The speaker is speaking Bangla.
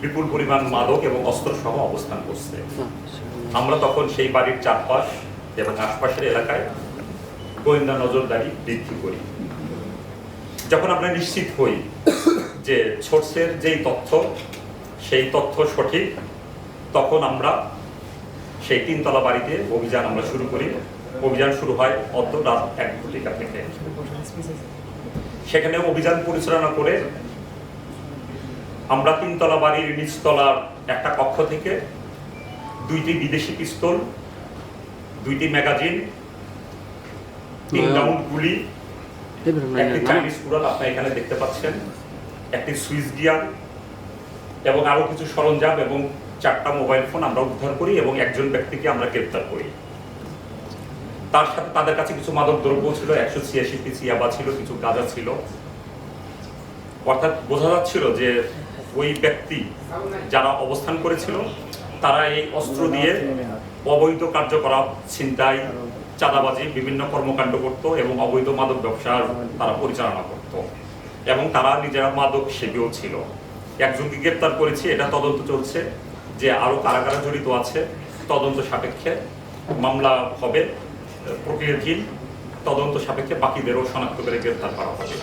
বিপুল পরিমাণ মাদক এবং অস্ত্র সহ অবস্থান করছে। আমরা তখন সেই বাড়ির চারপাশ এবং আশপাশের এলাকায় গোয়েন্দা নজরদারি বৃদ্ধি করি। যখন আমরা নিশ্চিত হই যে সোর্সের যেই তথ্য সেই তথ্য সঠিক, তখন আমরা সেই 3 তলা বাড়িতে অভিযান আমরা শুরু করি। অভিযান শুরু হয় অদ্য রাত 1 ঘটিকা থেকে। সেখানে অভিযান পরিচালনা করে আমরা 3 তলা বাড়ির নিচতলার একটা কক্ষ থেকে 2টি বিদেশি পিস্তল, 2টি ম্যাগাজিন, 3 রাউন্ড গুলি, একটি চাইনিজ কুড়াল আপনারা এখানে দেখতে পাচ্ছেন, একটি সুইচ গিয়ার এবং আরো কিছু সরঞ্জাম এবং 4টা মোবাইল ফোন আমরা উদ্ধার করি এবং একজন ব্যক্তিকে আমরা গ্রেফতার করি। তার সাথে তাদের কাছে কিছু মাদক দ্রব্য ছিল, 186 পিস ইয়াবা ছিল, কিছু গাঁজা ছিল। অর্থাৎ বোঝা যাচ্ছিল যে ওই ব্যক্তি যারা অবস্থান করেছিল তারা এই অস্ত্র দিয়ে অবৈধ কার্যকলাপ, ছিনতাই, চাঁদাবাজি, বিভিন্ন কর্মকাণ্ড করত এবং অবৈধ মাদক ব্যবসা তারা পরিচালনা করত এবং তারা নিজেরা মাদক সেবীও ছিল। একজনকে গ্রেপ্তার করেছি, এটা তদন্ত চলছে যে আরো কারা কারা জড়িত আছে। তদন্ত সাপেক্ষে মামলা হবে, প্রক্রিয়াধীন। তদন্ত সাপেক্ষে বাকিদেরও শনাক্ত করে গ্রেপ্তার করা হবে।